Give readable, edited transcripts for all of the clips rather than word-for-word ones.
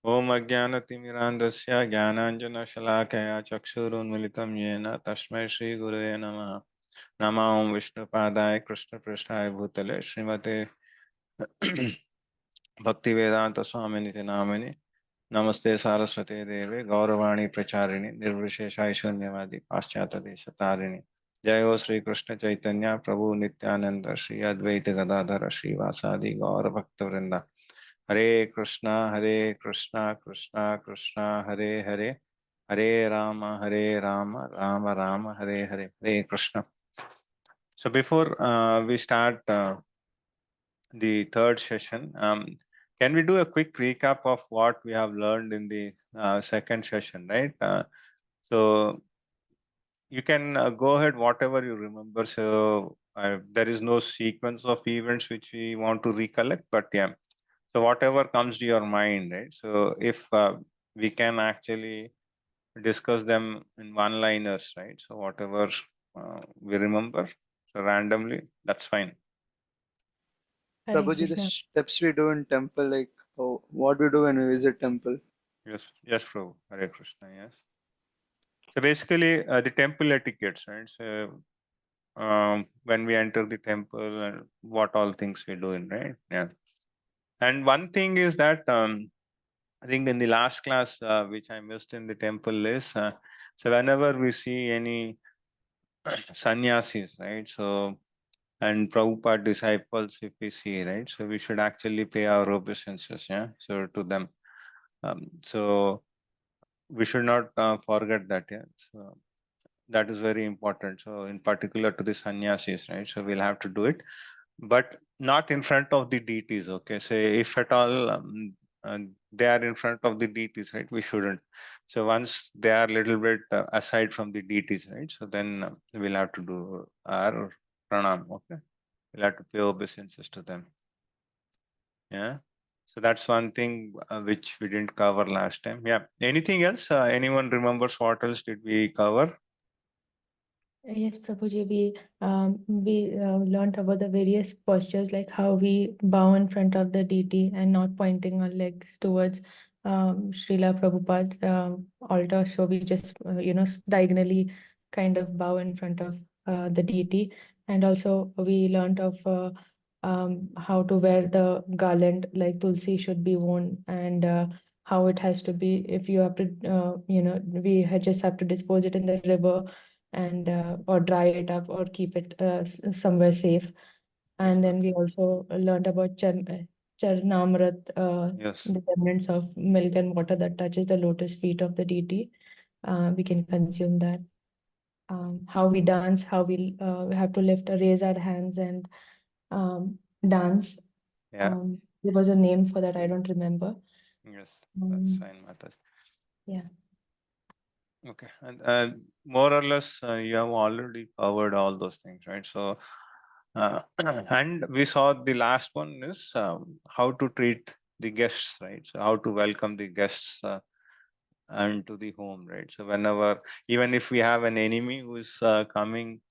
Om Ajnanatimirandasya Jnananjana Chakshurunmilitam Yena Tasmai Shri Gurave Namaha. Nama Om Vishnupadaya Krishna Prasthaya Bhutale Srimate Bhaktivedanta Swaminiti Namini Namaste Saraswate Deve Gauravani Pracharini Nirvishesha Shunyavadi Paschata Desatarini Jayo Sri Krishna Chaitanya Prabhu Nityananda Sri Advaita Gadadhara Sri Vasadi Gaura Bhakta Vrinda Hare Krishna Krishna Krishna Hare Hare Hare Rama Rama Rama Hare Hare Hare Krishna. So before we start the third session, can we do a quick recap of what we have learned in the second session, right? So you can go ahead whatever you remember. So there is no sequence of events which we want to recollect, but yeah. So whatever comes to your mind, right? So if we can actually discuss them in one-liners, right? So whatever we remember, so randomly, that's fine. Hare Prabhuji, the Krishna. steps we do in temple, like what we do when we visit temple. Yes, yes, Prabhu. Hare Krishna, yes. So basically, the temple etiquettes, right? So when we enter the temple and what all things we do in, right? Yeah. And one thing is that I think in the last class, which I missed in the temple is, so whenever we see any sannyasis, right? So, and Prabhupada disciples, if we see, right? So we should actually pay our obeisances, yeah? So to them. So we should not forget that, yeah? So that is very important. So in particular to the sannyasis, right? So we'll have to do it, but not in front of the deities, okay? So if at all they are in front of the deities, right? We shouldn't. So once they are a little bit aside from the deities, right? So then we'll have to do our pranam, okay? We'll have to pay obeisances to them. Yeah. So that's one thing which we didn't cover last time. Yeah. Anything else? Anyone remembers what else did we cover? Yes, Prabhuji, we learned about the various postures, like how we bow in front of the deity and not pointing our legs towards Srila Prabhupada's altar. So we just, diagonally kind of bow in front of the deity. And also we learned of how to wear the garland, like Tulsi should be worn, and how it has to be, if you have to, just have to dispose it in the river and or dry it up or keep it somewhere safe. Yes, And then we Mataji. also learned about Charnamrit, Yes. the remnants of milk and water that touches the lotus feet of the deity. We can consume that. How we dance, how we have to raise our hands and dance. Yeah. There was a name for that, I don't remember. Yes. That's Um, fine, Mataji. yeah. Okay. And more or less, you have already covered all those things, right? So, and we saw the last one is how to treat the guests, right? So, how to welcome the guests and to the home, right? So, whenever, even if we have an enemy who is coming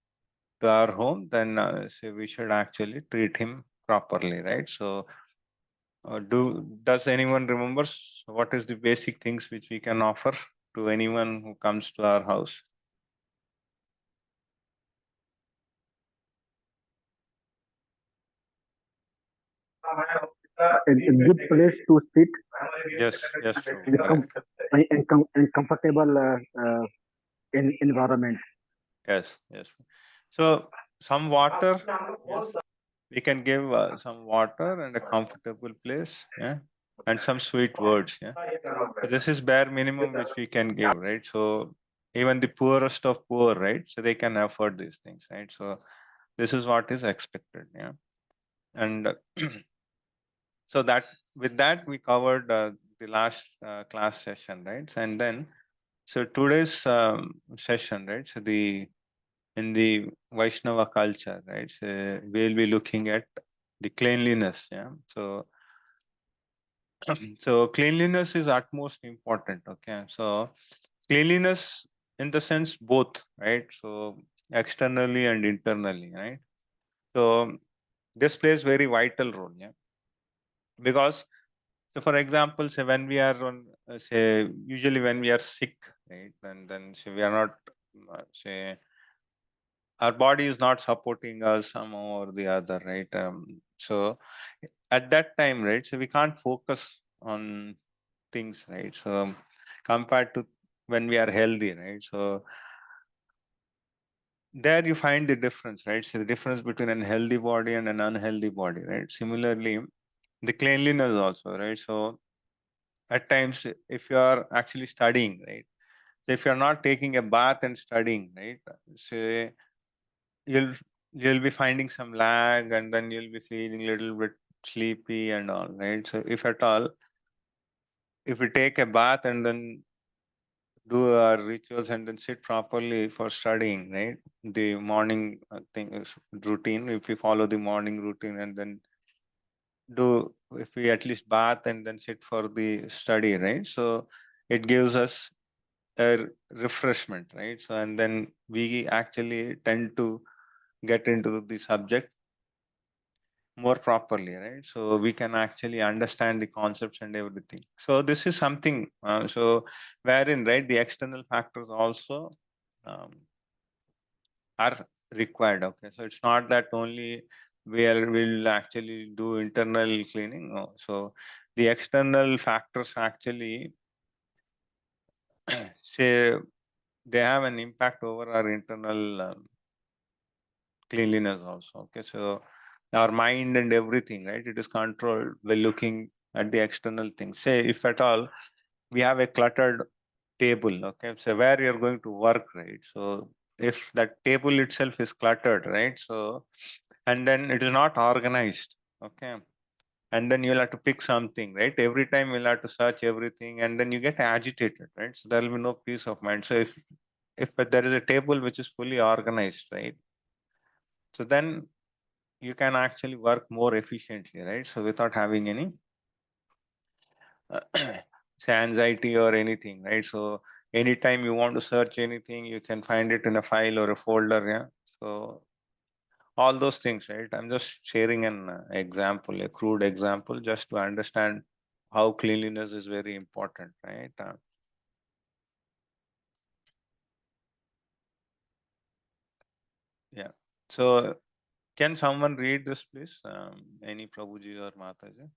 to our home, then so we should actually treat him properly, right? So, does anyone remembers what is the basic things which we can offer to anyone who comes to our house? A good place to sit Yes, yes, true, and, correct. and comfortable environment. Yes, yes. So some water, yes, we can give some water and a comfortable place, yeah, and some sweet words, yeah. So this is bare minimum which we can give, right? So even the poorest of poor, right? So they can afford these things, right? So this is what is expected, yeah. And so that with that we covered the last class session, right? And then so today's session, right? So the in the Vaishnava culture, right? So we'll be looking at the cleanliness. Yeah. So so cleanliness is utmost important. Okay. So cleanliness in the sense both, right? So externally and internally, right? So this plays very vital role. Yeah. Because So for example, say when we are on, say usually when we are sick, right, and then say we are not, say our body is not supporting us somehow or the other, right? So at that time, right, so we can't focus on things, right? So compared to when we are healthy, right? So there you find the difference, right? So the difference between an healthy body and an unhealthy body, right? Similarly, the cleanliness also, right? So at times, if you are actually studying, right? So if you're not taking a bath and studying, right? So you'll you'll be finding some lag, and then you'll be feeling a little bit sleepy and all, right? So if at all, if we take a bath and then do our rituals and then sit properly for studying, right? The morning thing is routine. If we follow the morning routine and then do, if we at least bath and then sit for the study, right? So it gives us a refreshment, right? So and then we actually tend to get into the subject more properly, right? So we can actually understand the concepts and everything. So this is something, so wherein, right, the external factors also um, are required. Okay, so it's not that only we'll actually do internal cleaning. No. So the external factors actually say they have an impact over our internal cleanliness also. Okay, so our mind and everything, right, it is controlled by looking at the external things. Say if at all we have a cluttered table, okay, so where you're going to work, right? So if that table itself is cluttered, right, so and then it is not organized, okay, and then you'll have to pick something, right? Every time you'll have to search everything, and then you get agitated, right? So there will be no peace of mind. So if there is a table which is fully organized, right, so then you can actually work more efficiently, right? So without having any say anxiety or anything, right? So anytime you want to search anything, you can find it in a file or a folder. Yeah. So all those things, right? I'm just sharing an example, a crude example, just to understand how cleanliness is very important, right? Yeah. So can someone read this, please? Any Prabhuji or Mataji?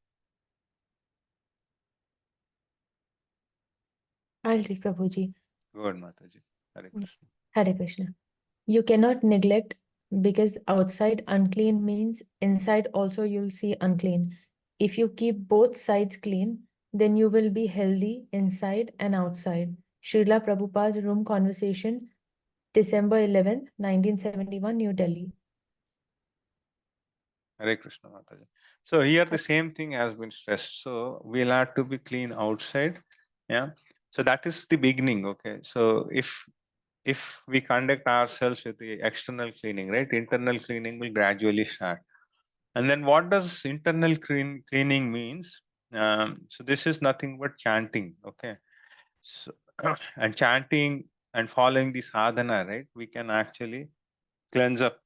I'll read Prabhuji. Go ahead, Mataji. Hare Krishna. Hare Krishna. You cannot neglect because outside unclean means inside also you'll see unclean. If you keep both sides clean, then you will be healthy inside and outside. Srila Prabhupada's Room Conversation, December 11th, 1971, New Delhi. Hare Krishna, Mataji. So here the same thing has been stressed. So we'll have to be clean outside. Yeah. So that is the beginning. Okay. So if we conduct ourselves with the external cleaning, right? Internal cleaning will gradually start. And then what does internal cleaning means? So this is nothing but chanting. Okay. So and chanting and following the sadhana, right? We can actually cleanse up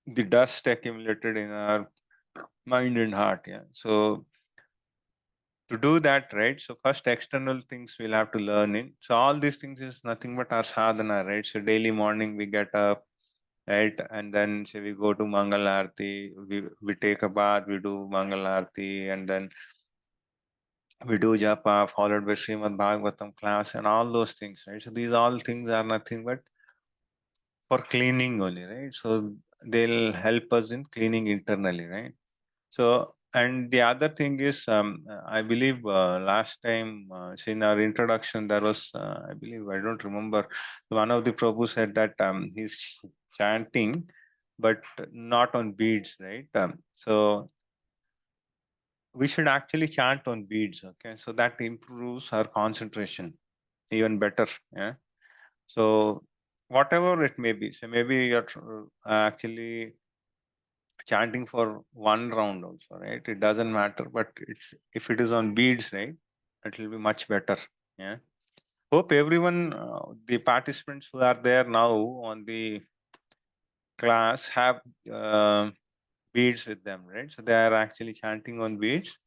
the dust accumulated in our mind and heart. Yeah. So to do that, right? So first external things we'll have to learn in. So all these things is nothing but our sadhana, right? So daily morning we get up, right? And then say we go to Mangal Aarti, we take a bath, we do Mangal Aarti, and then we do japa followed by Srimad Bhagavatam class and all those things, right? So these all things are nothing but for cleaning only, right? So they'll help us in cleaning internally, right? So, and the other thing is, I believe last time in our introduction, there was, I believe, I don't remember, one of the Prabhu said that he's chanting, but not on beads, right? So we should actually chant on beads, okay? So that improves our concentration even better, yeah? So whatever it may be, so maybe you're actually chanting for one round also, right? It doesn't matter, but it's if it is on beads, right, it will be much better. Yeah. Hope everyone, the participants who are there now on the class have uh, beads with them, right? So they are actually chanting on beads.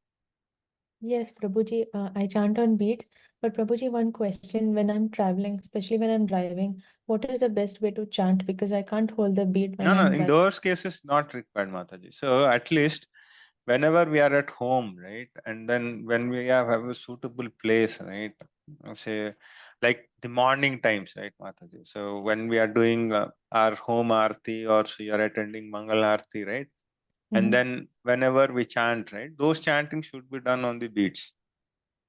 Yes, Prabhuji, I chant on beats. But Prabhuji, one question: when I'm traveling, especially when I'm driving, what is the best way to chant? Because I can't hold the beat when No, I'm in driving. those cases, not required, Mataji. So at least whenever we are at home, right, and then when we have a suitable place, right, say like the morning times, right, Mataji. So when we are doing our home arti, or so you are attending Mangal Arti, right, and then whenever we chant, right, those chanting should be done on the beats.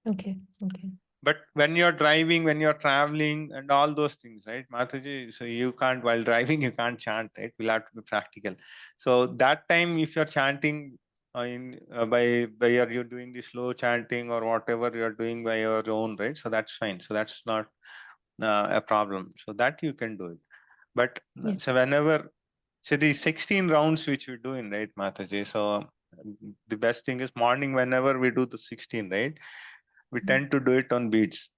Okay, okay. But when you're driving, when you're traveling, and all those things, right, Mataji, so you can't, while driving, you can't chant, right? We'll have to be practical. So that time, if you're chanting you're doing the slow chanting or whatever you're doing by your own, right? So that's fine. So that's not a problem. So that you can do it. But Yes. so whenever, so the 16 rounds which we do in, right, Mataji. So the best thing is morning, whenever we do the 16, right? We tend to do it on beats.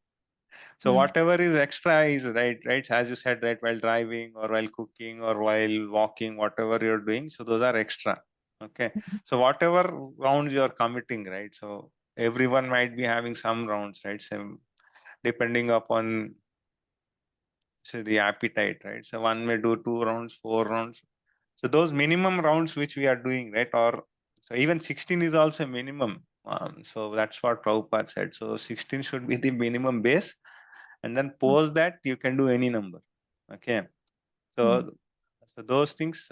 So whatever is extra is right, as you said, right, while driving or while cooking or while walking, whatever you're doing, so those are extra. Okay. So whatever rounds you're committing, right? So everyone might be having some rounds, right? So depending upon, say, the appetite, right? So one may do 2 rounds, 4 rounds. So those minimum rounds which we are doing, right? Or so even 16 is also minimum. So that's what Prabhupada said. So 16 should be the minimum base, and then post that you can do any number. Okay. So so those things,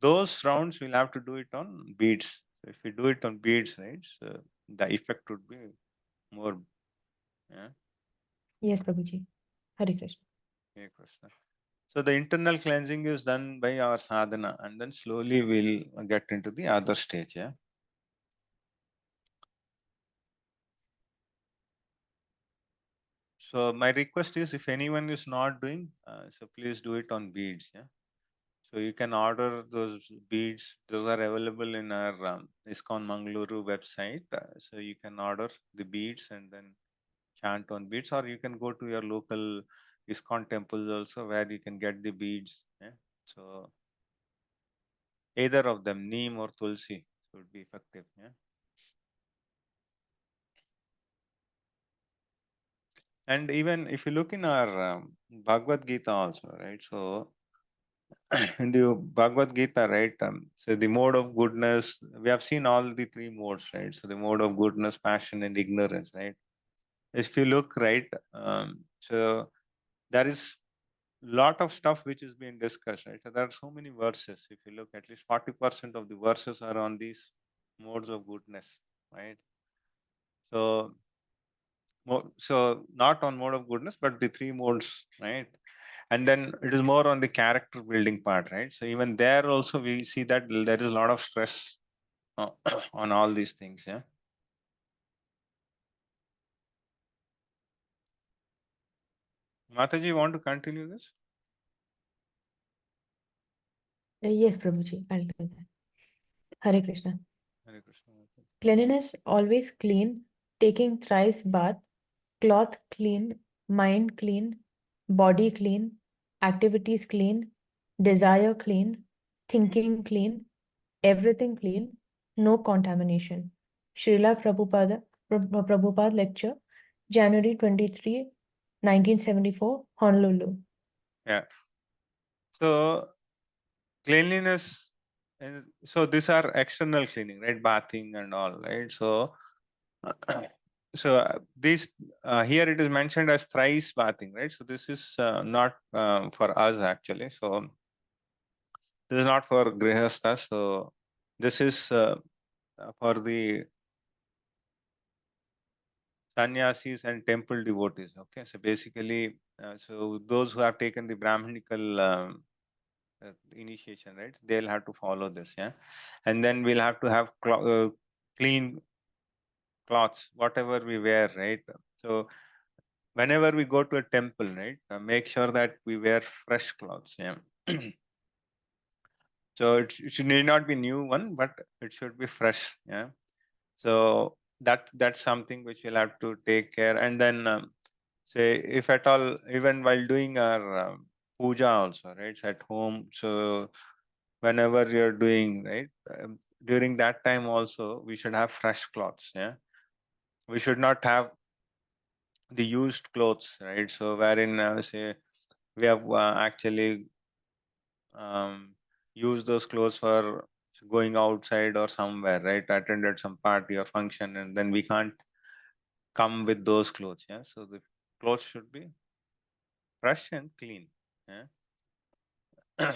those rounds we'll have to do it on beats. So if we do it on beats, right, so the effect would be more. Yeah. Yes, Prabhuji. Hare Krishna. Yeah, Krishna. So the internal cleansing is done by our sadhana, and then slowly we'll get into the other stage. Yeah. So my request is, if anyone is not doing, so please do it on beads. Yeah. So you can order those beads. Those are available in our ISKCON Mangalore website. So you can order the beads and then chant on beads, or you can go to your local ISKCON temples also, where you can get the beads. Yeah. So either of them, neem or tulsi, would be effective. Yeah. And even if you look in our Bhagavad Gita also, right? So in the Bhagavad Gita, right? So the mode of goodness, we have seen all the three modes, right? So the mode of goodness, passion, and ignorance, right? If you look, right, so there is lot of stuff which is being discussed, right? So there are so many verses. If you look, at least 40% of the verses are on these modes of goodness, right? So, so not on mode of goodness, but the three modes, right? And then it is more on the character building part, right? So even there also we see that there is a lot of stress uh, on all these things. Yeah. Mataji, you want to continue this? Yes, Prabhuji. I'll do that. Hare Krishna. Hare Krishna, Mataji. Cleanliness always clean, taking thrice bath, cloth clean, mind clean, body clean, activities clean, desire clean, thinking clean, everything clean, no contamination. Srila Prabhupada lecture, January 23, 1974, Honolulu. Yeah. So cleanliness, and so these are external cleaning, right? Bathing and all, right? So so this here it is mentioned as thrice bathing, right? So this is not for us actually. So this is not for grihasthas. So this is for the sannyasis and temple devotees. Okay, so basically, so those who have taken the Brahminical initiation, right? They'll have to follow this, yeah. And then we'll have to have clean cloths, whatever we wear, right? So whenever we go to a temple, right, make sure that we wear fresh clothes, yeah. So it should need not be new one, but it should be fresh, yeah. So that's something which we'll have to take care. And then say, if at all, even while doing our puja also, right, at home, so whenever you're doing, right, during that time also we should have fresh clothes, yeah. we should not have the used clothes, right? So wherein say we have actually used those clothes for going outside or somewhere, right? Attended some party or function, and then we can't come with those clothes. Yeah, so the clothes should be fresh and clean. Yeah.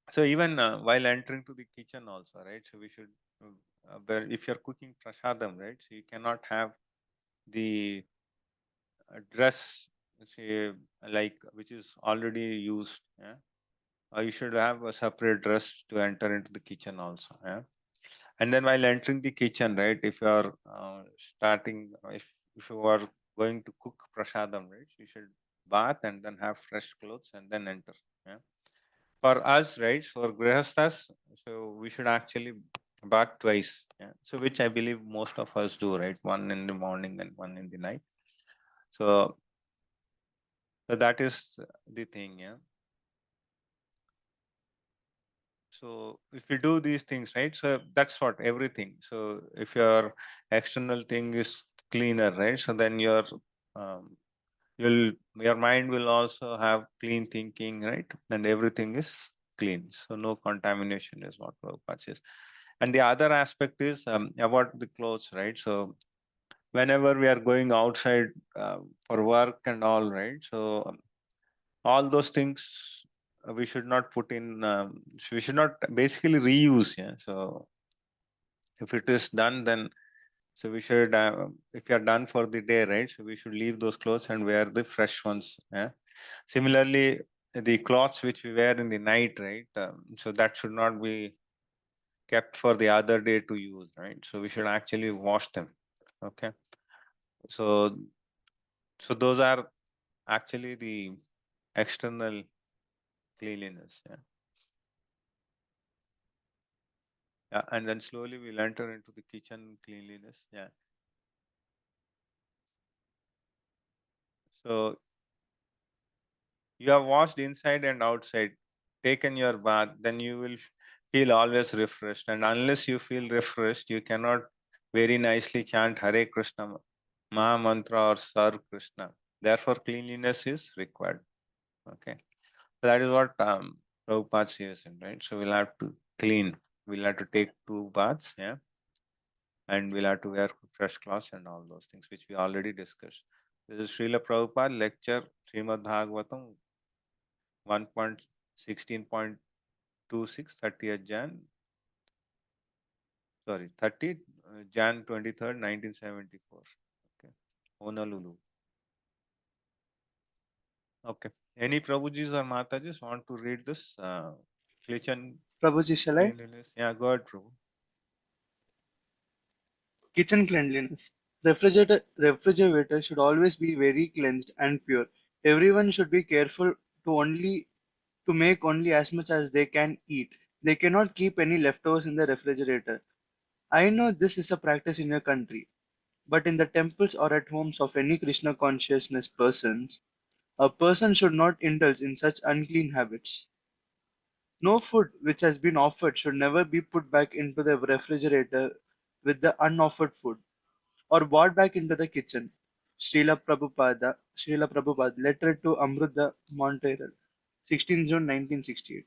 So even while entering to the kitchen also, right? So we should, if you're cooking prasadam, right? So you cannot have the dress, say, like which is already used. Yeah. You should have a separate dress to enter into the kitchen also. Yeah. And then while entering the kitchen, right? If you are starting, if you are going to cook prasadam, right? You should bath and then have fresh clothes and then enter. Yeah. For us, right? For grihasthas, so we should actually bath twice. Yeah. So which I believe most of us do, right? One in the morning and one in the night. So, so that is the thing. Yeah. So if you do these things, right? So that's what everything. So if your external thing is cleaner, right? So then um, your mind will also have clean thinking, right? And everything is clean. So no contamination is what Prabhupada says. And the other aspect is about the clothes, right? So whenever we are going outside for work and all, right? So all those things we should not put in. We should not basically reuse. Yeah. So if it is done, then so we should. If you are done for the day, right? So we should leave those clothes and wear the fresh ones. Yeah. Similarly, the clothes which we wear in the night, right? So that should not be kept for the other day to use, right? So we should actually wash them. Okay. So so those are actually the external cleanliness. Yeah. Yeah, and then slowly we'll enter into the kitchen cleanliness. Yeah. So you have washed inside and outside, taken your bath, then you will feel always refreshed. And unless you feel refreshed, you cannot very nicely chant Hare Krishna Maha Mantra or serve Krishna. Therefore, cleanliness is required. Okay. So that is what Prabhupada says, right? So we'll have to clean. We'll have to take 2 baths, yeah, and we'll have to wear fresh clothes and all those things, which we already discussed. This is Srila Prabhupada lecture, Srimad Bhagavatam 1.16.26, 30th Jan, sorry, 30 Jan 23rd, 1974. Okay. Honolulu. Okay. Any Prabhujis or Matajis want to read this? Kitchen Prabhuji, shall I? cleanliness. Yeah, go ahead, Prabhu. Kitchen cleanliness. Refrigerator should always be very cleansed and pure. Everyone should be careful to make only as much as they can eat. They cannot keep any leftovers in the refrigerator. I know this is a practice in your country, but in the temples or at homes of any Krishna consciousness persons, a person should not indulge in such unclean habits. No food which has been offered should never be put back into the refrigerator with the unoffered food, or brought back into the kitchen. Srila Prabhupada, letter to Amruta Montero, 16 June 1968.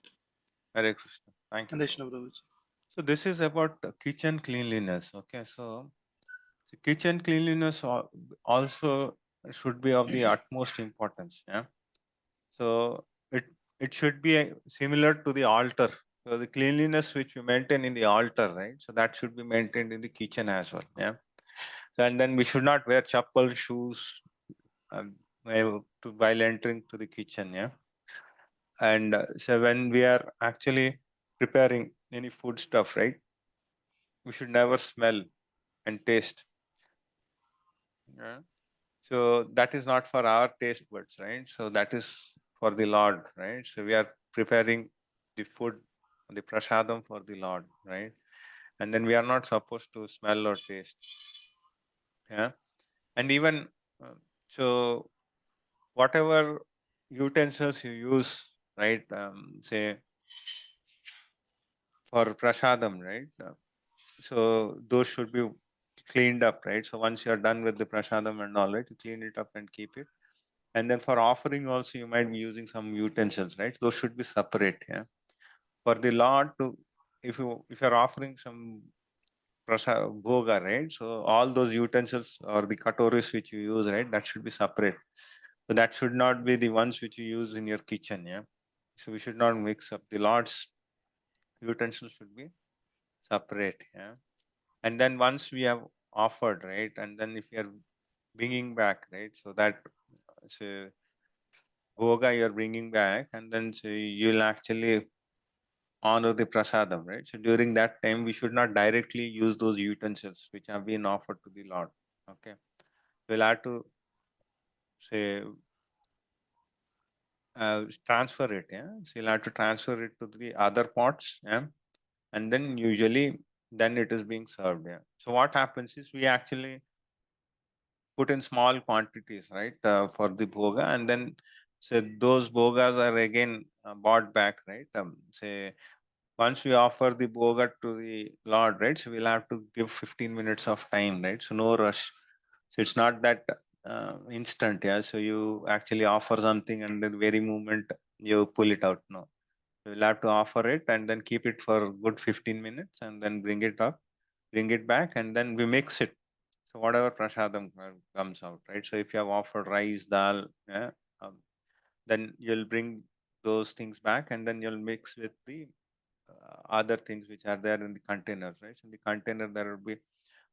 Hare Krishna. Thank you, Prabhu. Krishna Prabhuji. So this is about kitchen cleanliness. Okay, so kitchen cleanliness also should be of the utmost importance. Yeah. So it should be similar to the altar. So the cleanliness which we maintain in the altar, right? So that should be maintained in the kitchen as well. Yeah. So, and then we should not wear chappal shoes while entering to the kitchen. Yeah. And so when we are actually preparing any food stuff, right? We should never smell and taste. Yeah. So that is not for our taste buds, right? So that is for the Lord, right? So we are preparing the food, the prasadam for the Lord, right? And then we are not supposed to smell or taste. Yeah. And even uh, so, whatever utensils you use, right? Say for prasadam, right? So those should be cleaned up, right? So once you're done with the prasadam and all, right, you clean it up and keep it. And then for offering also, you might be using some utensils, right? Those should be separate. Yeah. For the Lord to, if you're offering some bhoga, right? So all those utensils or the katoris which you use, right, that should be separate. So that should not be the ones which you use in your kitchen. Yeah. So we should not mix up. The Lord's utensils should be separate. Yeah. And then once we have offered, right, and then if you are bringing back, right, so that so bhoga you're bringing back, and then so you'll actually honor the prasadam, right? So during that time, we should not directly use those utensils which have been offered to the Lord. Okay, we'll have to say transfer it. Yeah, so you'll have to transfer it to the other pots. Yeah, and then usually then it is being served. Yeah. So what happens is we actually put in small quantities, right, for the bhoga, and then so those bhogas are again bought back, right? Say once we offer the bhoga to the Lord, right? So we'll have to give 15 minutes of time, right? So no rush. So it's not that instant, yeah. So you actually offer something and then very moment you pull it out. No, we'll have to offer it and then keep it for good 15 minutes and then bring it up, bring it back, and then we mix it. So whatever prasadam comes out, right? So if you have offered rice, dal, yeah, um, then you'll bring those things back and then you'll mix with the other things which are there in the containers, right? So in the container there will be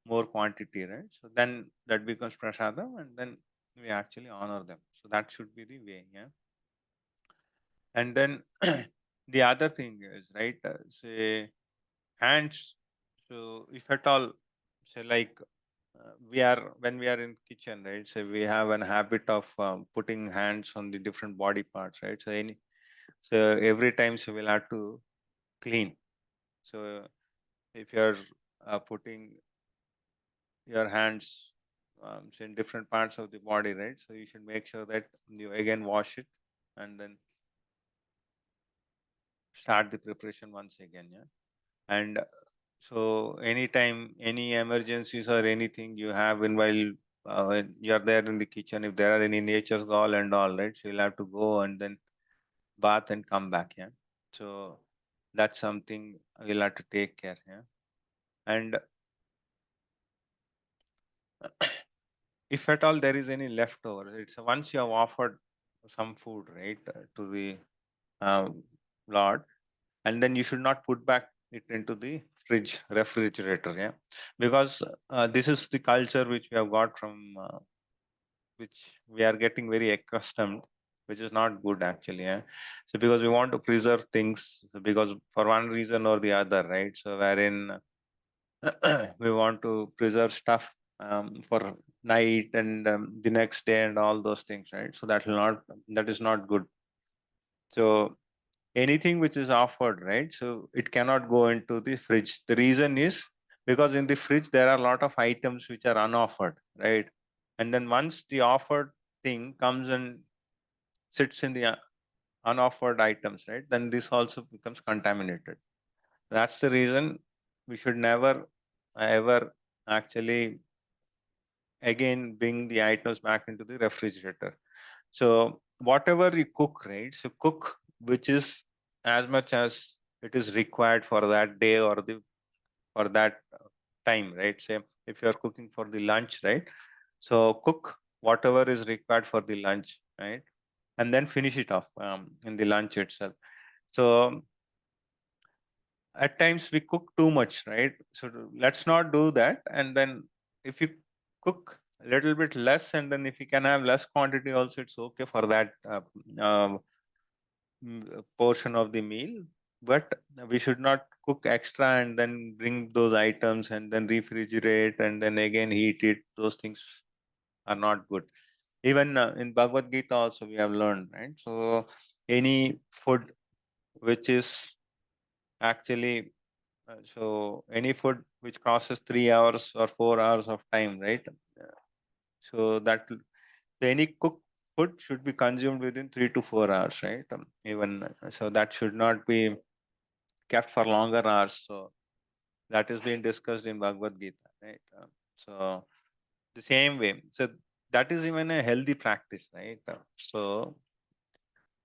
more quantity, right? So then that becomes prasadam and then we actually honor them. So that should be the way, yeah. And then the other thing is, right, say hands. So if at all, say like we are when we are in kitchen, right? So we have an habit of putting hands on the different body parts, right? So every time so we'll have to clean. So if you're putting your hands so in different parts of the body, right? So you should make sure that you again wash it and then start the preparation once again, yeah. And so anytime any emergencies or anything you have in while when you're there in the kitchen, if there are any nature's call and all, right? So you'll have to go and then bath and come back, yeah. So that's something we'll have to take care, yeah. And if at all there is any leftover, it's once you have offered some food, right, to the Lord, and then you should not put back it into the refrigerator, yeah, because this is the culture which we have got from which we are getting very accustomed, which is not good actually, yeah. So because we want to preserve things, because for one reason or the other, right? So wherein we want to preserve stuff for night and the next day and all those things, right? So that is not good. So anything which is offered, right? So it cannot go into the fridge. The reason is because in the fridge there are a lot of items which are unoffered, right? And then once the offered thing comes and sits in the unoffered items, right? Then this also becomes contaminated. That's the reason we should never ever actually again bring the items back into the refrigerator. So whatever you cook, right? So cook which is as much as it is required for that day or the for that time, right? Say if you are cooking for the lunch, right? So cook whatever is required for the lunch, right? And then finish it off in the lunch itself. So at times we cook too much, right? So let's not do that. And then if you cook a little bit less, and then if you can have less quantity also, it's okay for that portion of the meal. But we should not cook extra and then bring those items and then refrigerate and then again heat it. Those things are not good. Even in Bhagavad Gita also we have learned, right? So any food which is actually so any food which crosses 3 hours or 4 hours of time, right? So that any cooked food should be consumed within 3 to 4 hours, right? Even so that should not be kept for longer hours. So that is being discussed in Bhagavad Gita, right? So the same way, so that is even a healthy practice, right? So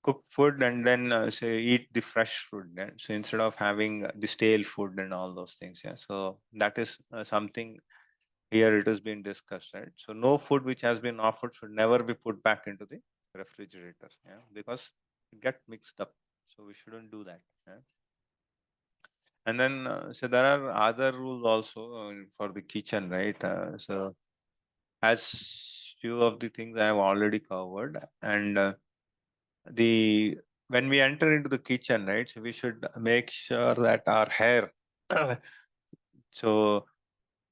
cook food and then say eat the fresh food. Yeah? So instead of having the stale food and all those things, yeah. So that is something here it has been discussed, right? So no food which has been offered should never be put back into the refrigerator, yeah, because it get mixed up. So we shouldn't do that. Yeah? And then so there are other rules also for the kitchen, right? So as few of the things I have already covered, and the when we enter into the kitchen, right? So we should make sure that our hair. So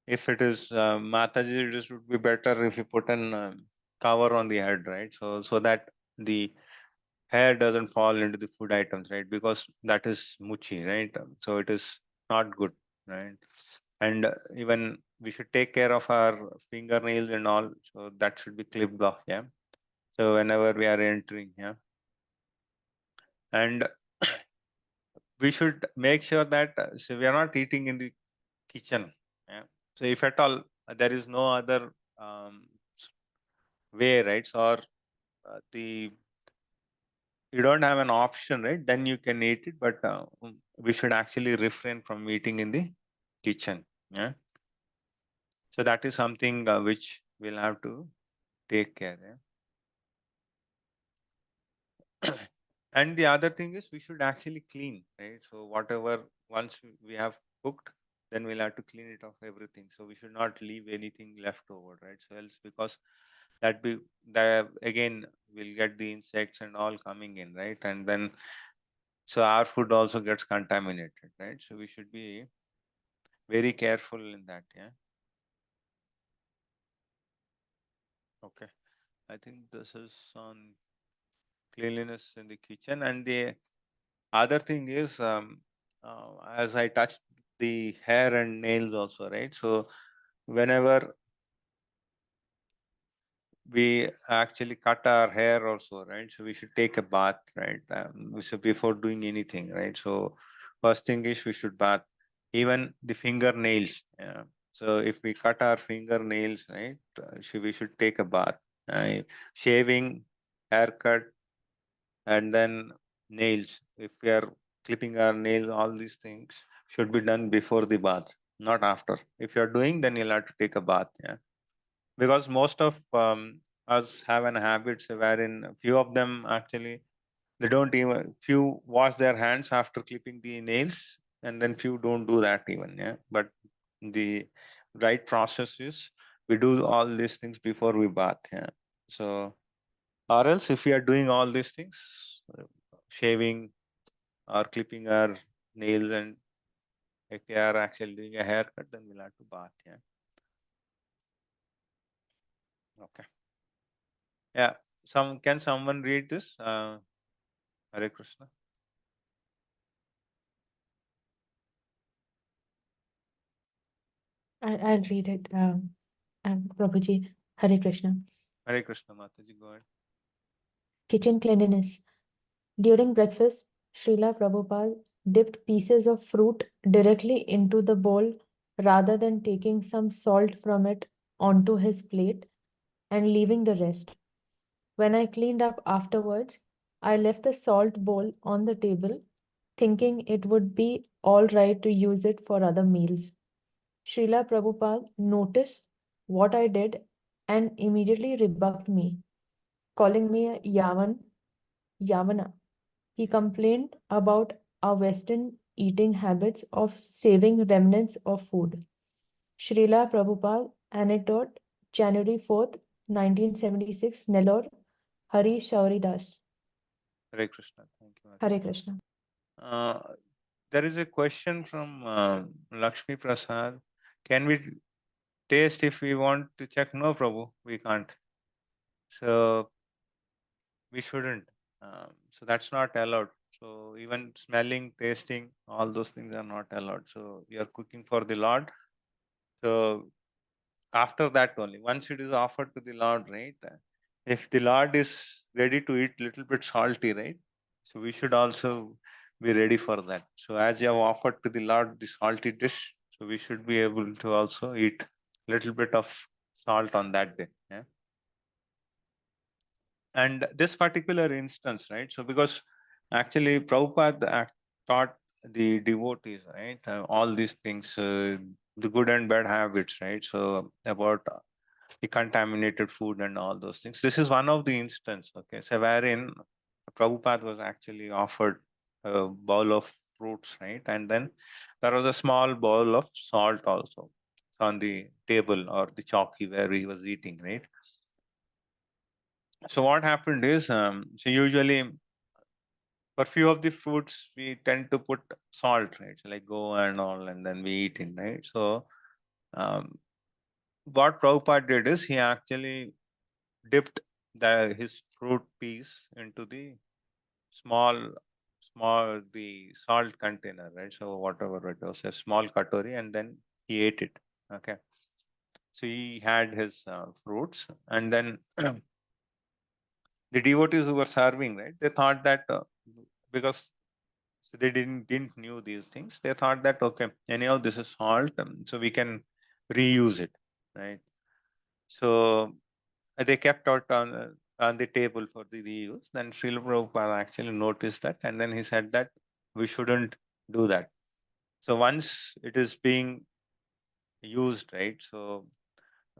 if it is Mataji, it would be better if you put an cover on the head, right? So that the hair doesn't fall into the food items, right? Because that is muchi, right? So it is not good, right? And even we should take care of our fingernails and all, so that should be clipped off, yeah. So whenever we are entering, yeah, and we should make sure that so we are not eating in the kitchen, yeah. So if at all there is no other s- way, right? So or the you don't have an option, right? Then you can eat it, but we should actually refrain from eating in the kitchen. Yeah. So that is something which we'll have to take care. Yeah? And the other thing is we should actually clean, right? So whatever once we have cooked, then we'll have to clean it off everything. So we should not leave anything left over, right? So else because that be that again we'll get the insects and all coming in, right? And then so our food also gets contaminated, right? So we should be very careful in that. Yeah. Okay. I think this is on cleanliness in the kitchen. And the other thing is, as I touched the hair and nails also, right? So whenever we actually cut our hair also, right? So we should take a bath, right? So before doing anything, right? So first thing is we should bath. Even the fingernails. Yeah. So if we cut our fingernails, right? We should take a bath. Shaving, haircut, and then nails. If we are clipping our nails, all these things should be done before the bath, not after. If you are doing, then you'll have to take a bath. Yeah, because most of us have an habit wherein a few of them actually they don't even few wash their hands after clipping the nails, and then few don't do that even. Yeah, but the right process is we do all these things before we bath. Yeah, so or else if we are doing all these things, shaving or clipping our nails, and if we are actually doing a haircut, then we'll have to bath. Yeah. Okay. Yeah. Can someone read this? Hare Krishna. I'll read it, Prabhuji. Hare Krishna. Hare Krishna, Mataji, go ahead. Kitchen cleanliness. During breakfast, Srila Prabhupada dipped pieces of fruit directly into the bowl rather than taking some salt from it onto his plate and leaving the rest. When I cleaned up afterwards, I left the salt bowl on the table, thinking it would be all right to use it for other meals. Srila Prabhupada noticed what I did and immediately rebuked me, calling me a Yavana. He complained about our Western eating habits of saving remnants of food. Srila Prabhupada anecdote, January 4th, 1976, Nellore, Hari Shauri Das. Hare Krishna. Thank you, Hare Mataji. Krishna. There is a question from Lakshmi Prasad. Can we taste if we want to check? No, Prabhu, we can't. So we shouldn't. So that's not allowed. So even smelling, tasting, all those things are not allowed. So you are cooking for the Lord. So after that only, once it is offered to the Lord, right? If the Lord is ready to eat little bit salty, right? So we should also be ready for that. So as you have offered to the Lord the salty dish, so we should be able to also eat little bit of salt on that day. Yeah. And this particular instance, right? So because actually Prabhupada taught the devotees, right, all these things, the good and bad habits, right? So about the contaminated food and all those things. This is one of the instance, okay, so wherein Prabhupada was actually offered a bowl of fruits, right? And then there was a small bowl of salt also on the table or the chowki where he was eating, right? So what happened is, so usually for few of the fruits we tend to put salt, right? So like go and all, and then we eat it, right? So what Prabhupada did is he actually dipped his fruit piece into the small the salt container, right? So whatever it was, a small katori, and then he ate it. Okay, so he had his fruits, and then the devotees who were serving, right, they thought that because so they didn't knew these things, they thought that okay, anyhow this is salt, so we can reuse it, right? So they kept out on the table for the reuse. Then Srila Prabhupada actually noticed that, and then he said that we shouldn't do that. So once it is being used, right, so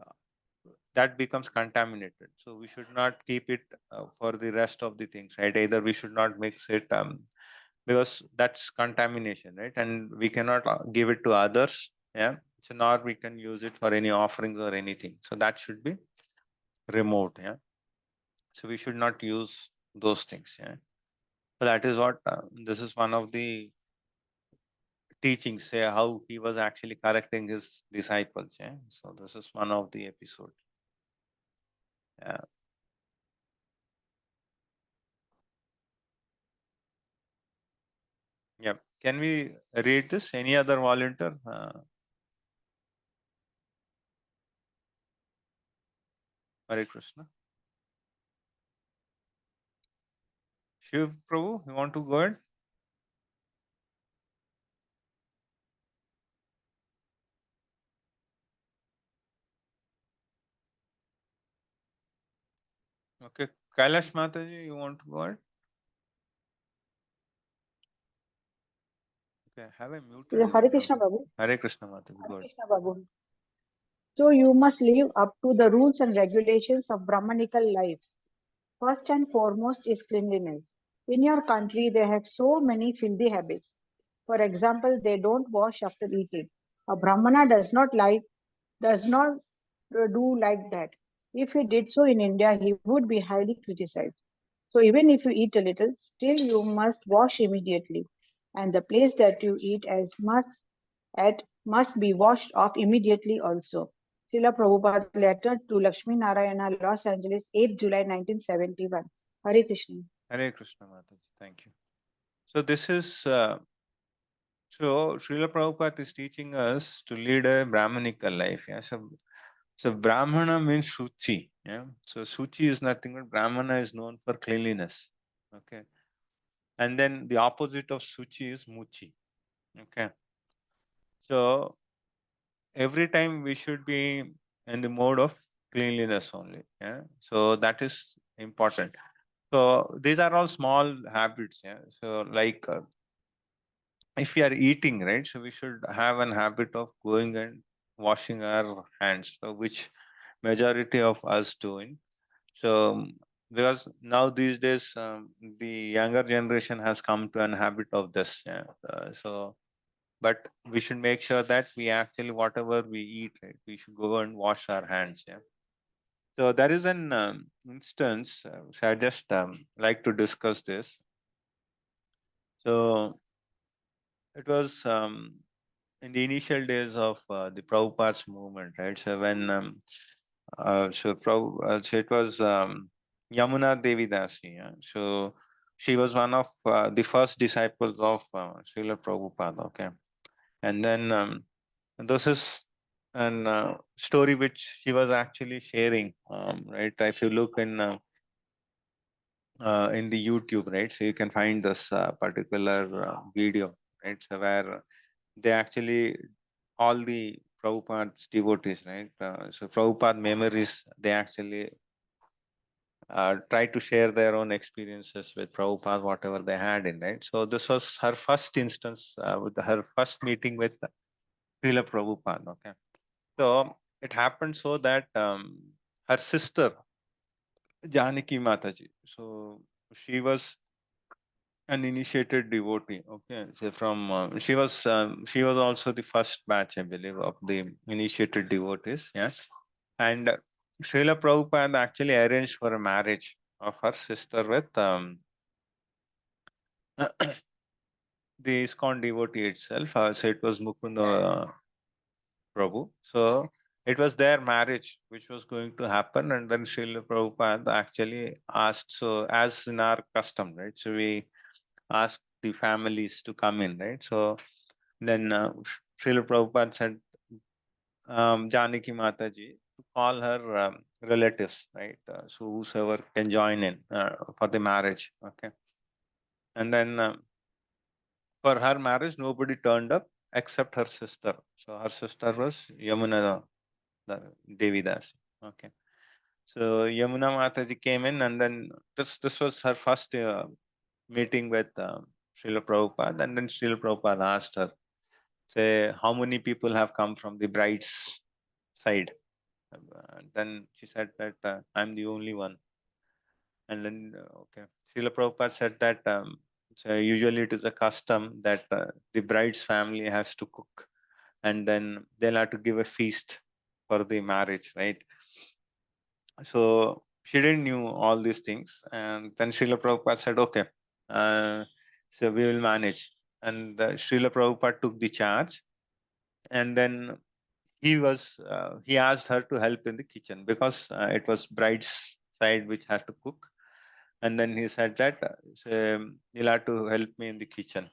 uh, that becomes contaminated. So we should not keep it for the rest of the things, right? Either we should not mix it because that's contamination, right? And we cannot give it to others, yeah. So nor we can use it for any offerings or anything. So that should be removed, yeah. So we should not use those things, yeah. So that is what this is one of the teachings, say how he was actually correcting his disciples, yeah. So this is one of the episode. Yeah. Yeah. Can we read this? Any other volunteer? Hare Krishna. Shiv Prabhu, you want to go ahead? Okay. Kailash Mataji, you want to go ahead? Okay. Have I muted Yeah, Hare anyone? Krishna Babu. Hare Krishna Mataji, go Hare ahead. Krishna Babu. So you must live up to the rules and regulations of Brahmanical life. First and foremost is cleanliness. In your country, they have so many filthy habits. For example, they don't wash after eating. A Brahmana does not do like that. If he did so in India, he would be highly criticized. So even if you eat a little, still you must wash immediately. And the place that you eat must be washed off immediately also. Srila Prabhupada letter to Lakshmi Narayana, Los Angeles, 8 July 1971. Hare Krishna. Hare Krishna Mataji. Thank you. So this is so Srila Prabhupada is teaching us to lead a Brahmanical life. Yeah. So Brahmana means Shuchi. Yeah. So Shuchi is nothing but Brahmana is known for cleanliness. Okay. And then the opposite of Shuchi is Muchi. Okay. So every time we should be in the mode of cleanliness only. Yeah. So that is important. So these are all small habits. Yeah. So like if we are eating, right, so we should have an habit of going and washing our hands, so which majority of us doing. So because now these days the younger generation has come to an habit of this, yeah. So but we should make sure that we actually whatever we eat, right, we should go and wash our hands, yeah. So there is an instance, so I just like to discuss this. So it was in the initial days of the Prabhupada's movement, right? So when so it was Yamuna Devi Dasi. Yeah? So she was one of the first disciples of Srila Prabhupada. Okay, and then this is an story which she was actually sharing. Right, if you look in the YouTube, right, so you can find this particular video, right, so where they actually all the Prabhupada's devotees, right? So Prabhupada memories, they actually try to share their own experiences with Prabhupada, whatever they had in, right? So this was her first instance, with her first meeting with Srila Prabhupada. Okay. So it happened so that her sister, Janaki Mataji, so she was an initiated devotee. Okay. So from she was also the first batch, I believe, of the initiated devotees. Yes. And Srila Prabhupada actually arranged for a marriage of her sister with the ISKCON devotee itself. So it was Mukunda Prabhu. So it was their marriage which was going to happen, and then Srila Prabhupada actually asked. So, as in our custom, right? So we asked the families to come in, right? So then Srila Prabhupada said, Janaki Mataji, to call her relatives, right? So whosoever can join in for the marriage, okay? And then for her marriage, nobody turned up except her sister. So her sister was Yamuna Devi Das. Okay. So Yamuna Mataji came in, and then this was her first meeting with Srila Prabhupada. And then Srila Prabhupada asked her, say, how many people have come from the bride's side? Then she said that I'm the only one. And then, okay, Srila Prabhupada said that so usually it is a custom that the bride's family has to cook, and then they'll have to give a feast for the marriage, right? So she didn't knew all these things, and then Srila Prabhupada said, okay, so we will manage. And Srila Prabhupada took the charge, and then he asked her to help in the kitchen because it was bride's side which had to cook. And then he said that so, you'll have to help me in the kitchen.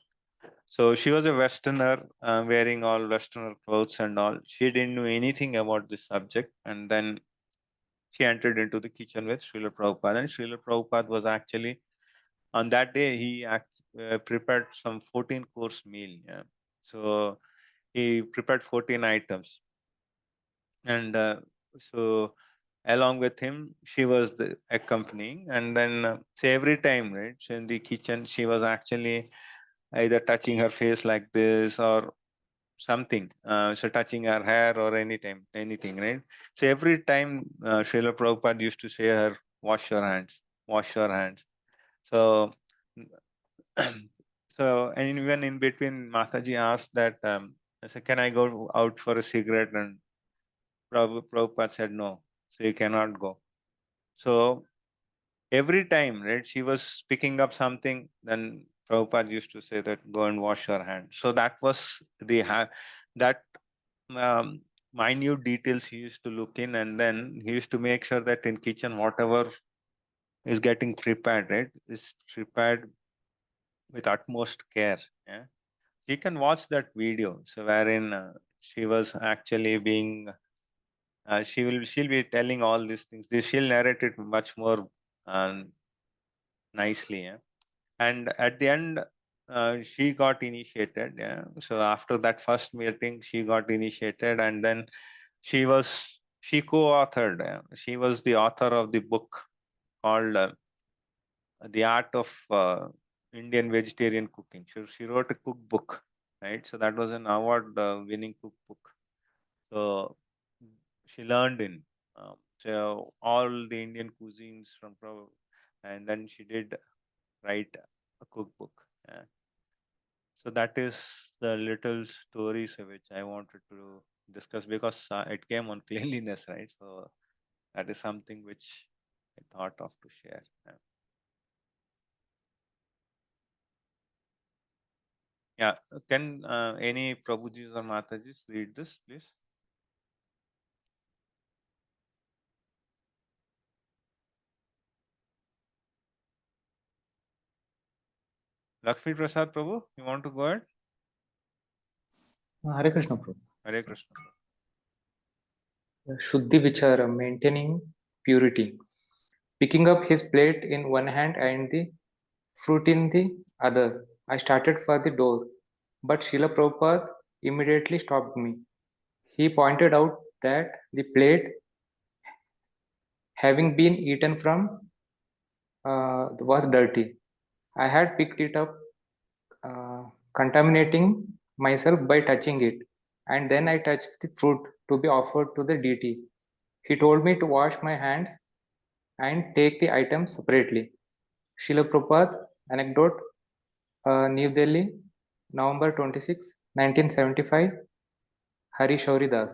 So she was a Westerner, wearing all Westerner clothes and all. She didn't know anything about this subject. And then she entered into the kitchen with Srila Prabhupada. And Srila Prabhupada was actually, on that day, he prepared some 14-course meal. Yeah. So he prepared 14 items. And so along with him, she was accompanying. And then, so every time, right, so in the kitchen, she was actually either touching her face like this or something, so touching her hair or anything, right? So every time Srila Prabhupada used to say her, wash your hands, wash your hands. So, so, and even in between, Mataji asked that, I said, can I go out for a cigarette? And Prabhupada said, no, so you cannot go. So every time, right, she was picking up something, then Prabhupada used to say that, go and wash your hands. So that was that minute details he used to look in, and then he used to make sure that in kitchen, whatever is getting prepared, right, is prepared with utmost care. Yeah. You can watch that video. So wherein she was actually being, she'll be telling all these things. She'll narrate it much more nicely. Yeah. And at the end, she got initiated. Yeah. So after that first meeting, she got initiated, and then she co-authored. She was the author of the book called The Art of Indian Vegetarian Cooking. She wrote a cookbook, right? So that was an award-winning cookbook. So she learned in so all the Indian cuisines from, and then she did write a cookbook. Yeah. So that is the little stories which I wanted to discuss because it came on cleanliness, right? So that is something which I thought of to share. Yeah. Can any Prabhujis or Matajis read this, please? Lakshmi Prasad Prabhu, you want to go ahead? Hare Krishna Prabhu. Hare Krishna. Shuddhi Vichara, maintaining purity. Picking up his plate in one hand and the fruit in the other, I started for the door, but Srila Prabhupada immediately stopped me. He pointed out that the plate, having been eaten from, was dirty. I had picked it up, contaminating myself by touching it, and then I touched the fruit to be offered to the deity. He told me to wash my hands and take the items separately. Srila Prabhupada, anecdote, New Delhi, November 26, 1975, Hari Shauri Das.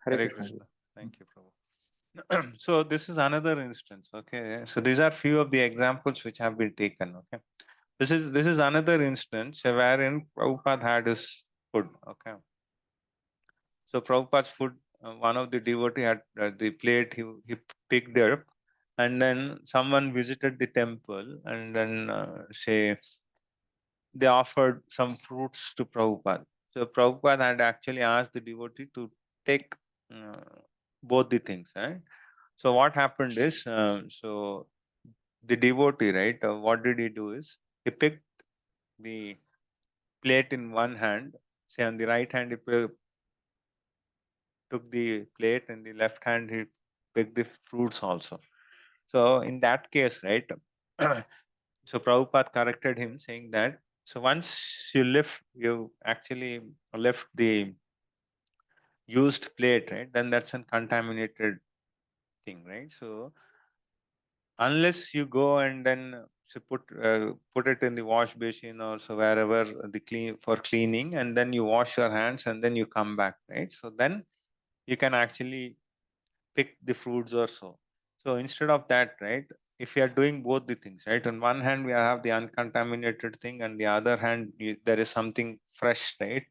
Hare Hare Krishna. Krishna. Thank you, Prabhu. So this is another instance. Okay. So these are few of the examples which have been taken. Okay. This is another instance wherein Prabhupada had his food. Okay. So Prabhupada's food, one of the devotee had the plate he picked up, and then someone visited the temple, and then say they offered some fruits to Prabhupada. So Prabhupada had actually asked the devotee to take uh, both the things, right? So what happened is, so the devotee, right? What did he do is he picked the plate in one hand. Say on the right hand he took the plate, and the left hand he picked the fruits also. So in that case, right? So Prabhupada corrected him, saying that so once you actually left the used plate, right? Then that's a contaminated thing, right? So unless you go and then put it in the wash basin or so wherever the clean for cleaning, and then you wash your hands and then you come back, right? So then you can actually pick the fruits or so. So instead of that, right, if you are doing both the things, right, on one hand we have the uncontaminated thing, and the other hand there is something fresh, right?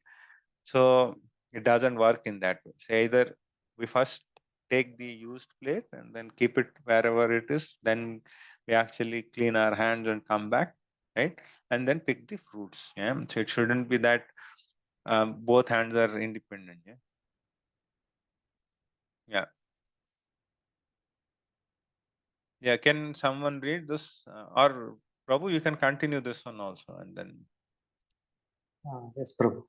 So it doesn't work in that way. So either we first take the used plate and then keep it wherever it is, then we actually clean our hands and come back, right, and then pick the fruits. Yeah, so it shouldn't be that both hands are independent. Yeah, yeah. Yeah, can someone read this? Or Prabhu, you can continue this one also, and then Yes, Prabhu.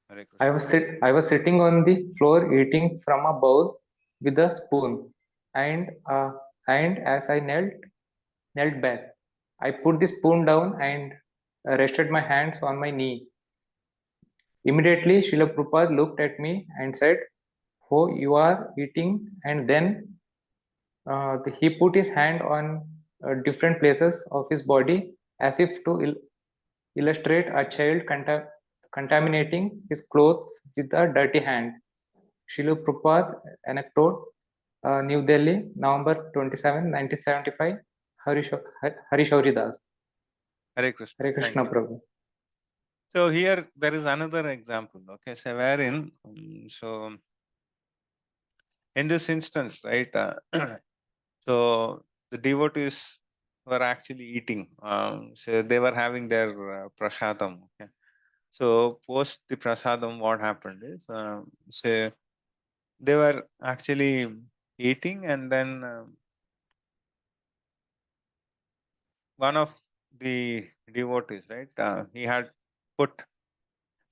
Hare I Krishna. was sitting on the floor eating from a bowl with a spoon, and as I knelt back, I put the spoon down and rested my hands on my knee. Immediately, Srila Prabhupada looked at me and said, "Oh, you are eating," and then he put his hand on different places of his body as if to illustrate a child contaminating his clothes with a dirty hand. Srila Prabhupada, anecdote, New Delhi, November 27, 1975, Hari Shauri Das. Hare Krishna. Hare Thank Krishna you. Prabhu. So here there is another example. Okay, so wherein so in this instance, right? So the devotees were actually eating. So they were having their prasadam. Okay. So post the prasadam, what happened is, say they were actually eating, and then one of the devotees, right? He had put.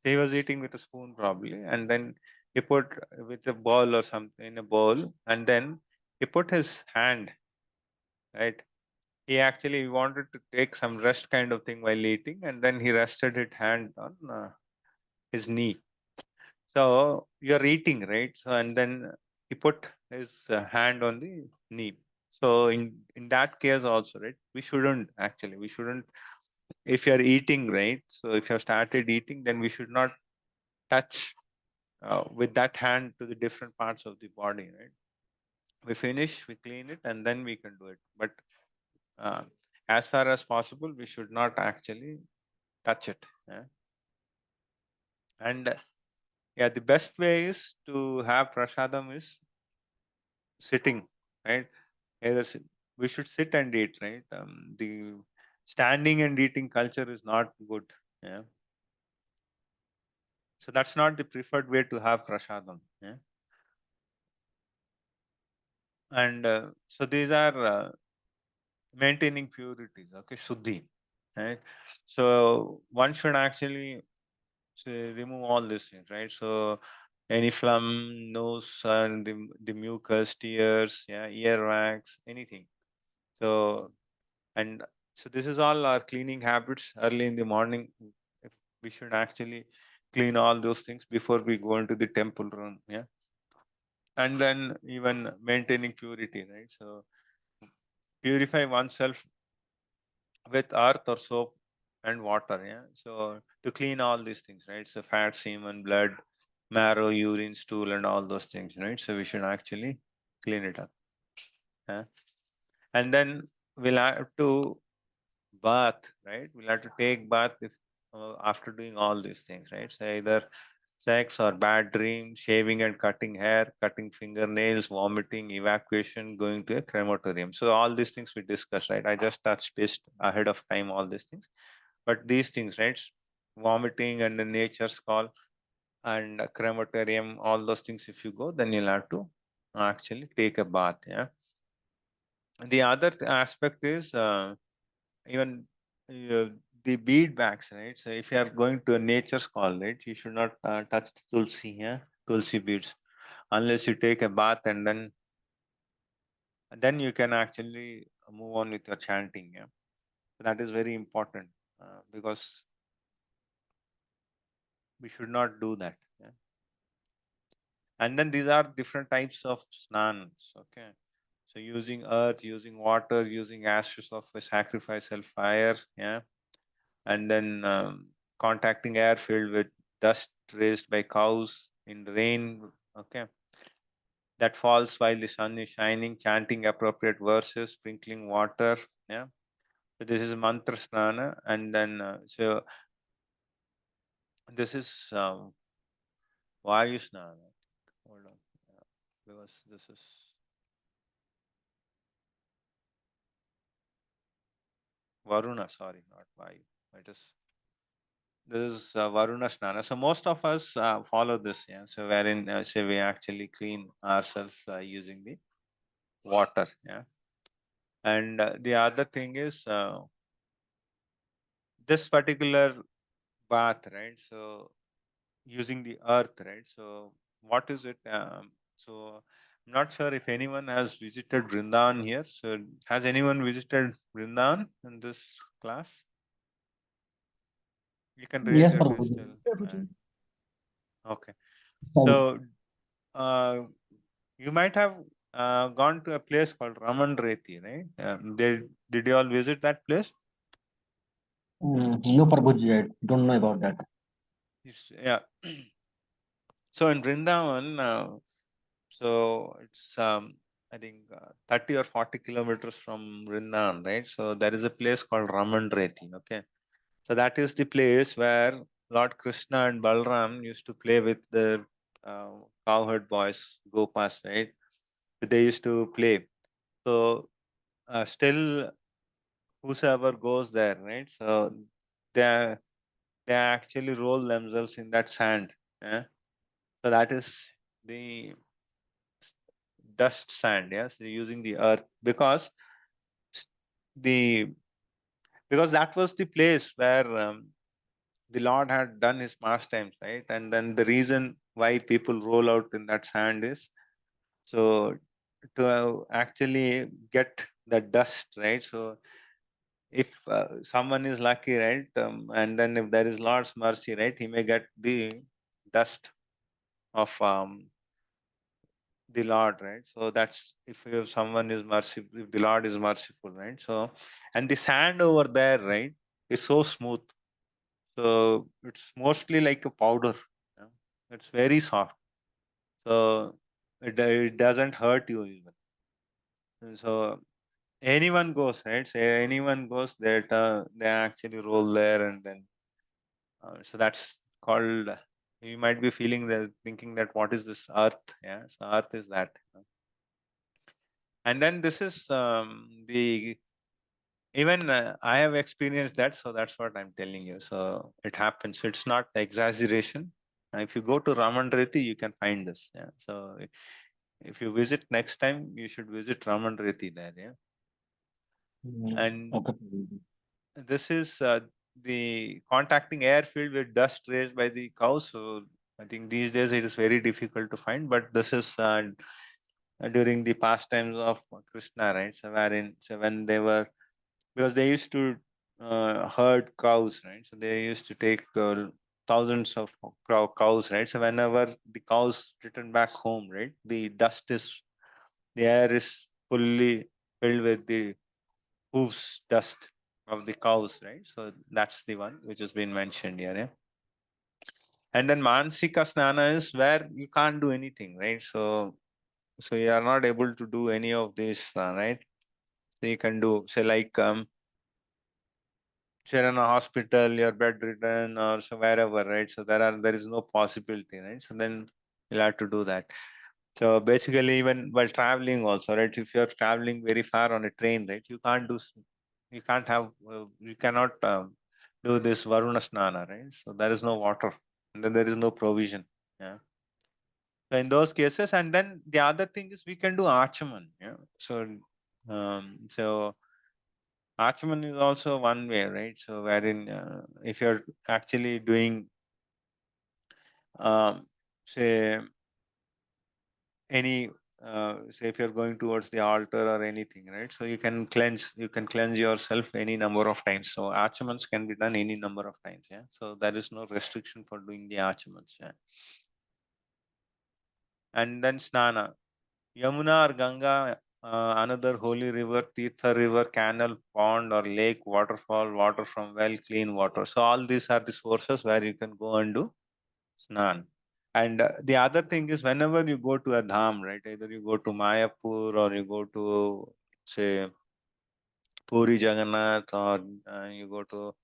He was eating with a spoon probably, and then he put with a bowl or something in a bowl, and then he put his hand, right? He actually wanted to take some rest kind of thing while eating, and then he rested his hand on his knee. So you're eating, right? So and then he put his hand on the knee. So in that case also, right? We shouldn't. If you're eating, right? So if you have started eating, then we should not touch with that hand to the different parts of the body, right? We finish, we clean it, and then we can do it. But uh, as far as possible, we should not actually touch it. Yeah? And yeah, the best way is to have prasadam is sitting, right? Either we should sit and eat, right? The standing and eating culture is not good. Yeah. So that's not the preferred way to have prasadam. Yeah. And so these are maintaining purities. Okay, shuddhi. Right. So one should actually remove all these things, right? So any phlegm, nose, and the mucus, tears, yeah, earwax, anything. So, and so this is all our cleaning habits early in the morning. If we should actually clean all those things before we go into the temple run, yeah. And then even maintaining purity, right? So purify oneself with earth or soap and water, yeah. So to clean all these things, right? So fat, semen, blood, marrow, urine, stool, and all those things, right? So we should actually clean it up, yeah. And then we'll have to bath, right? We'll have to take bath if after doing all these things, right? So either sex or bad dream, shaving and cutting hair, cutting fingernails, vomiting, evacuation, going to a crematorium. So all these things we discussed, right? I just touched base ahead of time all these things, but these things, right? Vomiting and the nature's call and a crematorium, all those things. If you go, then you'll have to actually take a bath. Yeah. The other aspect is even uh, the bead bags, right? So if you are going to a nature's call, right, you should not touch the tulsi, yeah, tulsi beads, unless you take a bath, and then you can actually move on with your chanting. Yeah, so that is very important because we should not do that. Yeah? And then these are different types of snans. Okay, so using earth, using water, using ashes of a sacrificial fire. Yeah, and then contacting air filled with dust raised by cows in rain, okay, that falls while the sun is shining, chanting appropriate verses, sprinkling water, yeah. So this is mantra snana, and then so this is vayu snana. Hold on, because this is Varuna, sorry, not Vayu. It is This is Varuna Snana. So most of us follow this, yeah. So wherein say we actually clean ourselves using the water, yeah. And the other thing is this particular bath, right? So using the earth, right? So what is it? So I'm not sure if anyone has visited Vrindavan here. So has anyone visited Vrindavan in this class? You can raise Yes, your Prabhuji. digital Prabhuji. hand. Okay. Prabhuji. So you might have gone to a place called Raman Reti, right? Did you all visit that place? No, Prabhuji, I don't know about that. Yeah. So in Vrindavan, so it's I think 30 or 40 kilometers from Vrindavan, right? So there is a place called Raman Reti. Okay. So that is the place where Lord Krishna and Balram used to play with the cowherd boys, Gopas, right? They used to play. So still whosoever goes there, right? So they they actually roll themselves in that sand. Yeah? So that is the dust sand. Yes, using the earth because s- the because that was the place where the Lord had done his pastimes, right? And then the reason why people roll out in that sand is so to actually get the dust, right? So if someone is lucky, right, and then if there is Lord's mercy, right, he may get the dust of the Lord, right? So that's if someone is merciful, if the Lord is merciful, right? So and the sand over there, right, is so smooth. So it's mostly like a powder. Yeah? It's very soft. So it doesn't hurt you even. And so anyone goes, right? Say anyone goes that they actually roll there and then so that's called. You might be feeling that, thinking that what is this earth? Yeah, so earth is that. And then this is the even I have experienced that, so that's what I'm telling you. So it happens. It's not exaggeration. If you go to Ramanreti, you can find this. Yeah. So if you visit next time, you should visit Ramanreti there. Yeah. And Okay, Prabhuji. this is the contacting air filled with dust raised by the cows. So I think these days it is very difficult to find, but this is during the pastimes of Krishna, right? So when they were, because they used to herd cows, right? So they used to take thousands of cows, right? So whenever the cows return back home, right, the air is fully filled with the hooves dust of the cows, right? So that's the one which has been mentioned here. Yeah? And then Mansika Snana is where you can't do anything, right? So you are not able to do any of this, right? So you can do, say, like if you're in a hospital, you're bedridden, or so wherever, right? So there is no possibility, right? So then you'll have to do that. So basically, even while traveling, also, right? If you're traveling very far on a train, right? You can't have, you cannot do this Varuna Snana, right? So there is no water, and then there is no provision. Yeah. So in those cases, and then the other thing is we can do Achaman. Yeah. So Achaman is also one way, right? So wherein if you're actually doing, um, say, any, say if you're going towards the altar or anything, right? So you can cleanse yourself any number of times. So Achamans can be done any number of times. Yeah. So there is no restriction for doing the Achamans. Yeah. And then Snana. Yamuna or Ganga, another holy river, Tirtha river, canal, pond or lake, waterfall, water from well, clean water. So all these are the sources where you can go and do Snan. And the other thing is whenever you go to a dham, right, either you go to Mayapur or you go to, say, Puri Jagannath, or you go to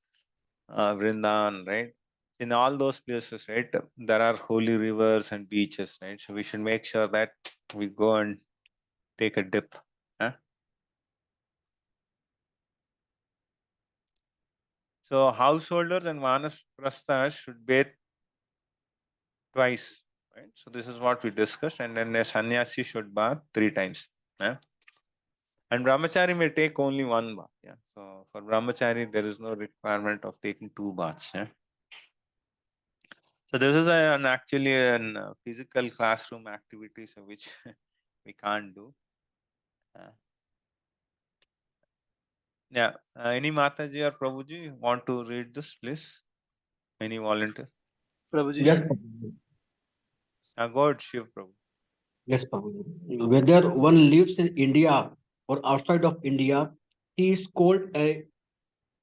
Vrindavan, right? In all those places, right, there are holy rivers and beaches, right? So we should make sure that we go and take a dip. Huh? So householders and vanaprasthas should bathe twice, right? So this is what we discussed, and then a sannyasi should bath 3 times. Yeah? And brahmachari may take only one bath. Yeah. So for brahmachari, there is no requirement of taking 2 baths. Yeah. So this is an actually an physical classroom activity, so which we can't do. Yeah. Any Mataji or Prabhuji want to read this, please? Any volunteer? Prabhuji, Yes, should I? Prabhuji. Go ahead, Shiv Prabhu. Yes, Prabhuji. Whether one lives in India or outside of India, he is called a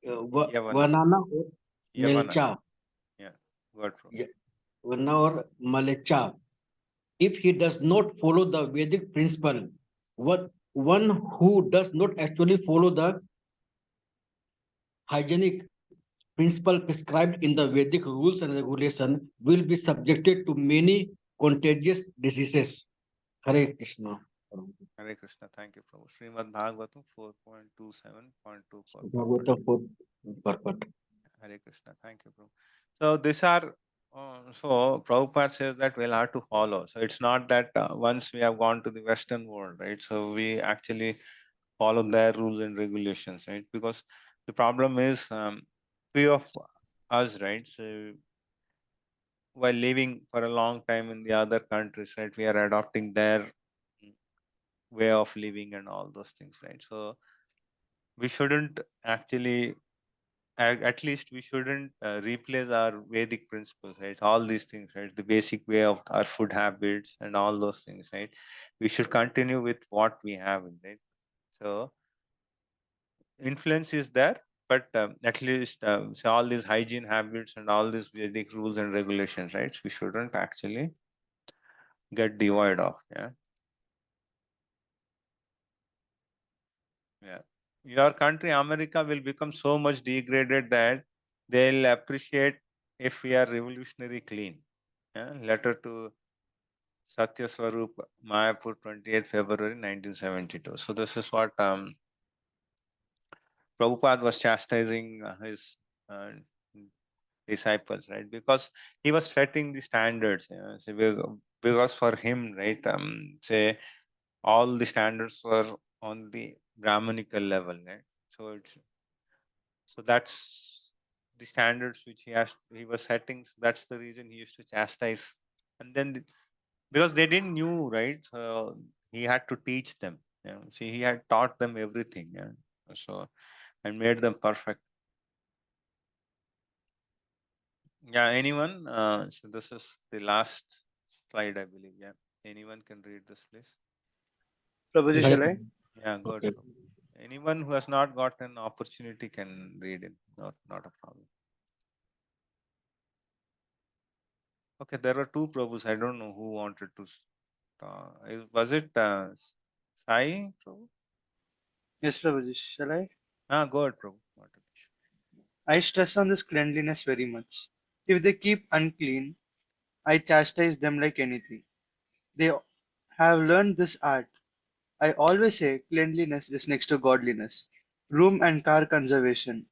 Yavana. Vanana or Yavana. Melcha. Yeah. Go ahead, Prabhu. Yeah, Vanna or Malecha. If he does not follow the Vedic principle, one who does not actually follow the hygienic principle prescribed in the Vedic rules and regulation will be subjected to many contagious diseases. Hare Krishna. Hare Krishna. Thank you, Prabhu. Srimad Bhagavatam 4.27.24 purport. Bhagavata for purport. Hare Krishna. Thank you, Prabhu. So these are, so Prabhupada says that we'll have to follow. So it's not that once we have gone to the Western world, right? So we actually follow their rules and regulations, right? Because the problem is, few of us, right? So while living for a long time in the other countries, right, we are adopting their way of living and all those things, right? So we shouldn't actually, at least we shouldn't replace our Vedic principles, right? All these things, right? The basic way of our food habits and all those things, right? We should continue with what we have, right? So influence is there, but at least so all these hygiene habits and all these Vedic rules and regulations, right? We shouldn't actually get devoid of. Yeah. Yeah. Your country, America, will become so much degraded that they'll appreciate if we are revolutionary clean. Yeah. Letter to Satya Swarup, Mayapur, 28 February 1972. So this is what Prabhupada was chastising his uh, disciples, right? Because he was setting the standards. You know? So because for him, right, say all the standards were on the Brahmanical level, right? So that's the standards which he was setting. So that's the reason he used to chastise And then because they didn't knew, right? So he had to teach them. See, he had taught them everything. Yeah. So and made them perfect. Yeah. Anyone? So this is the last slide, I believe. Yeah. Anyone can read this, please. Prabhuji, shall I? Yeah. Good. Okay. Anyone who has not got an opportunity can read it. Not a problem. Okay. There were two Prabhus. I don't know who wanted to. Was it Sai Prabhu? Yes, Prabhuji, shall I? Go ahead, Prabhu. I stress on this cleanliness very much. If they keep unclean, I chastise them like anything. They have learned this art. I always say cleanliness is next to godliness. Room and car conservation.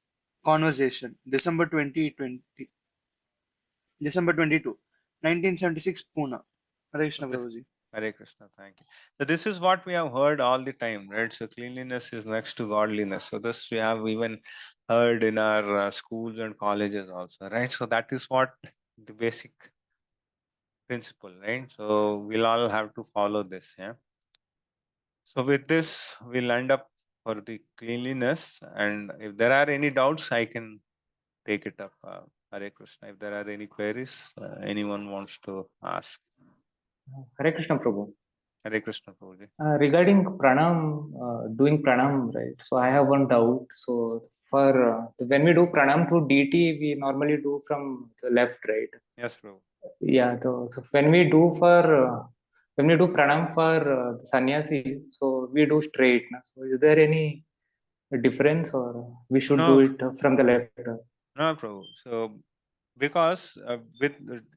Conversation. December 22, 1976, Pune. Hare Krishna, Prabhuji. Hare Krishna, thank you. So this is what we have heard all the time, right? So cleanliness is next to godliness. So this we have even heard in our schools and colleges also, right? So that is what the basic principle, right? So we'll all have to follow this, yeah. So with this, we'll end up for the cleanliness. And if there are any doubts, I can take it up. Hare Krishna. If there are any queries, anyone wants to ask. Hare Krishna Prabhu. Hare Krishna, Prabhuji. Regarding pranam, doing pranam, right? So I have one doubt. So for when we do pranam through DT, we normally do from the left, right? Yes, Prabhu. Yeah. So when we do pranam for the sannyasis, so we do straight. Na? So is there any difference, or we should No, do it from the left? no, Prabhu. So because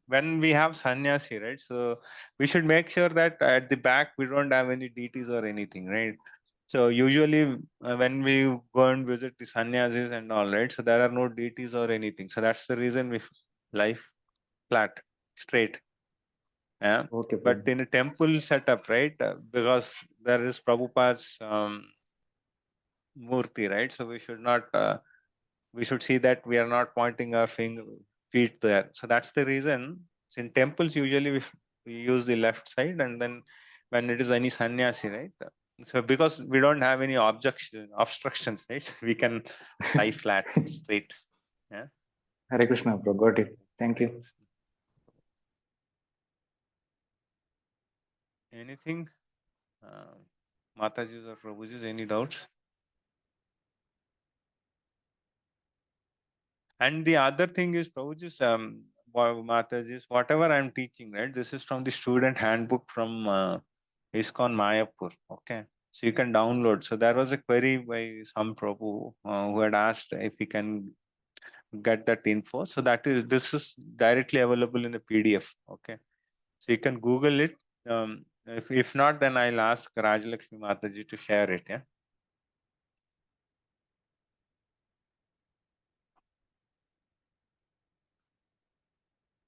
when we have sannyasi, right? So we should make sure that at the back we don't have any deities or anything, right? So usually when we go and visit the sannyasis and all, right? So there are no deities or anything. So that's the reason we life flat, straight. Yeah. Okay, But Prabhu. in a temple setup, right? Because there is Prabhupada's murti, right? So we should not. We should see that we are not pointing our feet there. So that's the reason. So in temples, usually we use the left side, and then when it is any sannyasi, right? So because we don't have any obstructions, right? We can lie flat, straight. Yeah. Hare Krishna, Prabhu. Got it. Thank you. Anything? Mataji's or Prabhuji's, any doubts? And the other thing is, Prabhuji's, Mataji's, whatever I'm teaching, right? This is from the student handbook from ISKCON Mayapur. Okay. So you can download. So there was a query by some Prabhu who had asked if he can get that info. So this is directly available in a PDF. Okay. So you can Google it. If not, then I'll ask Rajalakshmi Mataji to share it. Yeah.